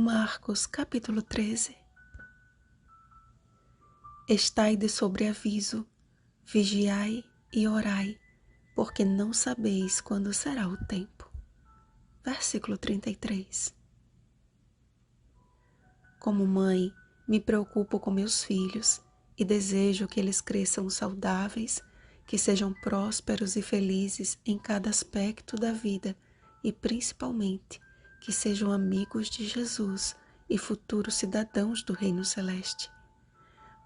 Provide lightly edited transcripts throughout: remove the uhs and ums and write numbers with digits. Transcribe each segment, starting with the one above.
Marcos capítulo 13. Estai de sobreaviso, vigiai e orai, porque não sabeis quando será o tempo. Versículo 33. Como mãe, me preocupo com meus filhos e desejo que eles cresçam saudáveis, que sejam prósperos e felizes em cada aspecto da vida e, principalmente, que sejam amigos de Jesus e futuros cidadãos do Reino Celeste.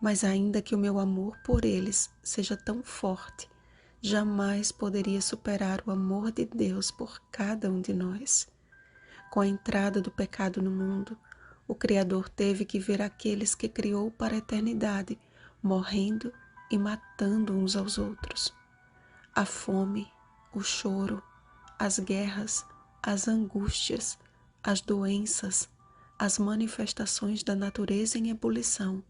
Mas ainda que o meu amor por eles seja tão forte, jamais poderia superar o amor de Deus por cada um de nós. Com a entrada do pecado no mundo, o Criador teve que ver aqueles que criou para a eternidade, morrendo e matando uns aos outros. A fome, o choro, as guerras, as angústias, as doenças, as manifestações da natureza em ebulição,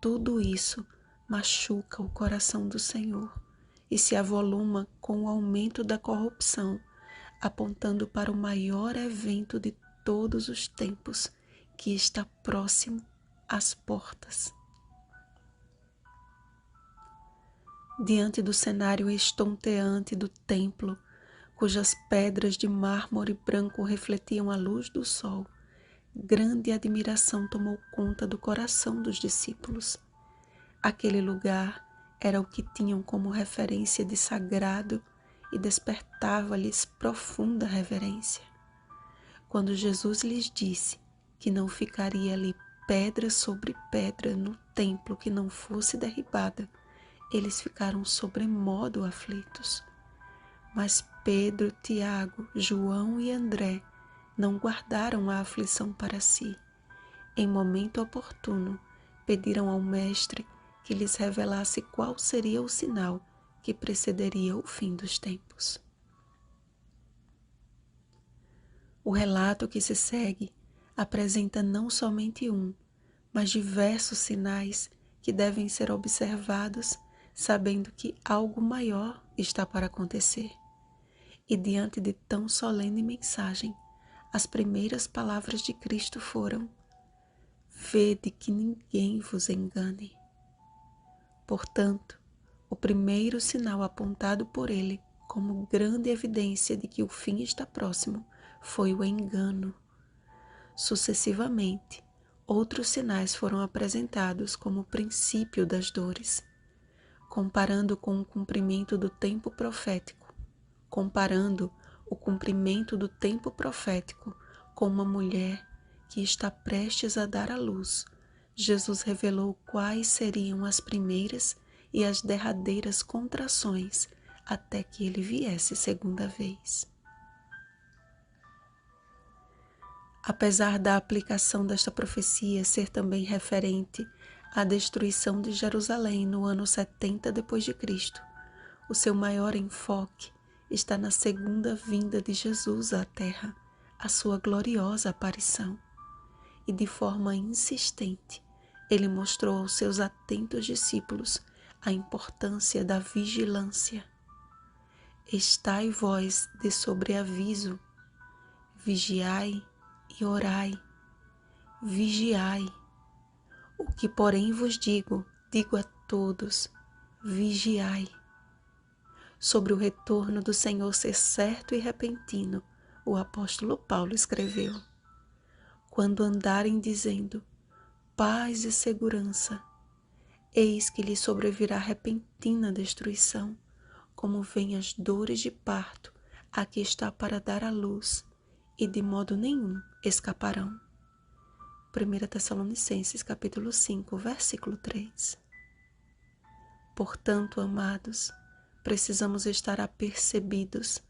tudo isso machuca o coração do Senhor e se avoluma com o aumento da corrupção, apontando para o maior evento de todos os tempos, que está próximo às portas. Diante do cenário estonteante do templo, cujas pedras de mármore branco refletiam a luz do sol, grande admiração tomou conta do coração dos discípulos. Aquele lugar era o que tinham como referência de sagrado e despertava-lhes profunda reverência. Quando Jesus lhes disse que não ficaria ali pedra sobre pedra no templo que não fosse derribada, eles ficaram sobremodo aflitos. Mas Pedro, Tiago, João e André não guardaram a aflição para si. Em momento oportuno, pediram ao Mestre que lhes revelasse qual seria o sinal que precederia o fim dos tempos. O relato que se segue apresenta não somente um, mas diversos sinais que devem ser observados, sabendo que algo maior está para acontecer. E diante de tão solene mensagem, as primeiras palavras de Cristo foram: vede que ninguém vos engane. Portanto, o primeiro sinal apontado por ele como grande evidência de que o fim está próximo foi o engano. Sucessivamente, outros sinais foram apresentados como o princípio das dores, comparando com o cumprimento do tempo profético, comparando o cumprimento do tempo profético com uma mulher que está prestes a dar à luz. Jesus revelou quais seriam as primeiras e as derradeiras contrações até que ele viesse segunda vez. Apesar da aplicação desta profecia ser também referente à destruição de Jerusalém no ano 70 d.C., o seu maior enfoque está na segunda vinda de Jesus à Terra, a sua gloriosa aparição. E de forma insistente, ele mostrou aos seus atentos discípulos a importância da vigilância. Estai vós de sobreaviso, vigiai e orai. Vigiai. O que, porém, vos digo a todos: vigiai. Sobre o retorno do Senhor ser certo e repentino, o apóstolo Paulo escreveu: quando andarem dizendo paz e segurança, eis que lhe sobrevirá repentina destruição, como vêm as dores de parto a que está para dar à luz, e de modo nenhum escaparão. 1 Tessalonicenses capítulo 5, versículo 3. Portanto, amados, precisamos estar apercebidos,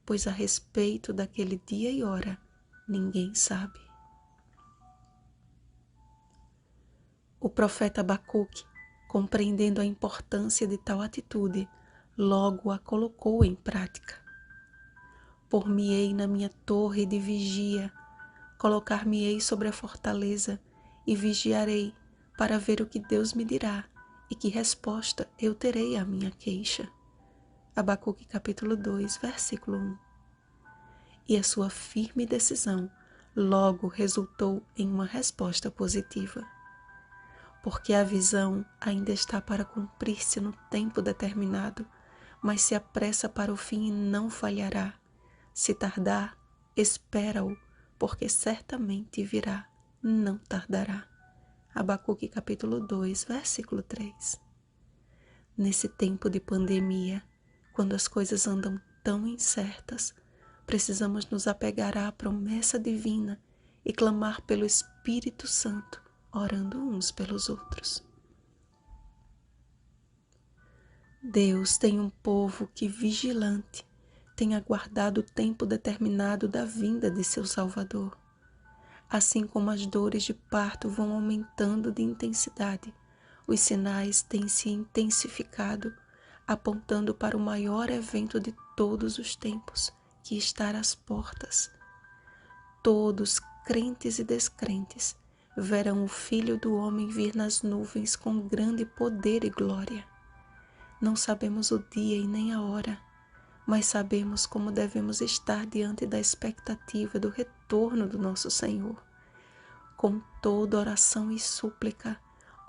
pois a respeito daquele dia e hora ninguém sabe. O profeta Abacuque, compreendendo a importância de tal atitude, logo a colocou em prática. Por-me-ei na minha torre de vigia, colocar-me-ei sobre a fortaleza e vigiarei para ver o que Deus me dirá e que resposta eu terei à minha queixa. Abacuque capítulo 2, versículo 1. E a sua firme decisão logo resultou em uma resposta positiva. Porque a visão ainda está para cumprir-se no tempo determinado, mas se apressa para o fim e não falhará. Se tardar, espera-o, porque certamente virá, não tardará. Abacuque capítulo 2, versículo 3. Nesse tempo de pandemia, quando as coisas andam tão incertas, precisamos nos apegar à promessa divina e clamar pelo Espírito Santo, orando uns pelos outros. Deus tem um povo que, vigilante, tem aguardado o tempo determinado da vinda de seu Salvador. Assim como as dores de parto vão aumentando de intensidade, os sinais têm se intensificado, apontando para o maior evento de todos os tempos, que está às portas. Todos, crentes e descrentes, verão o Filho do Homem vir nas nuvens com grande poder e glória. Não sabemos o dia e nem a hora, mas sabemos como devemos estar diante da expectativa do retorno do nosso Senhor. Com toda oração e súplica,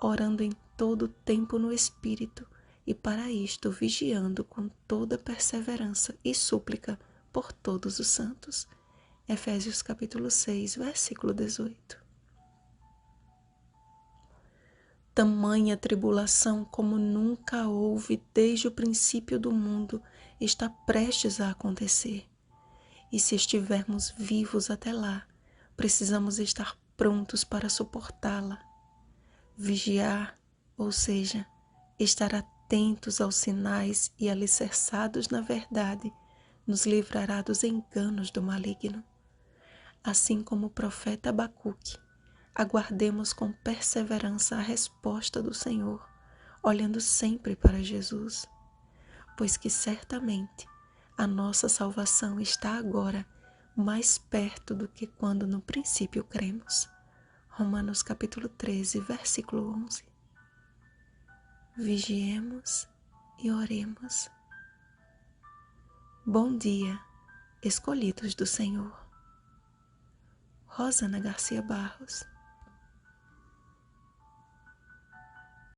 orando em todo tempo no Espírito, e para isto vigiando com toda perseverança e súplica por todos os santos. Efésios capítulo 6, versículo 18. Tamanha tribulação como nunca houve desde o princípio do mundo está prestes a acontecer. E se estivermos vivos até lá, precisamos estar prontos para suportá-la. Vigiar, ou seja, estar atentos aos sinais e alicerçados na verdade, nos livrará dos enganos do maligno. Assim como o profeta Abacuque, aguardemos com perseverança a resposta do Senhor, olhando sempre para Jesus, pois que certamente a nossa salvação está agora mais perto do que quando no princípio cremos. Romanos capítulo 13, versículo 11. Vigiemos e oremos. Bom dia, escolhidos do Senhor. Rosana Garcia Barros.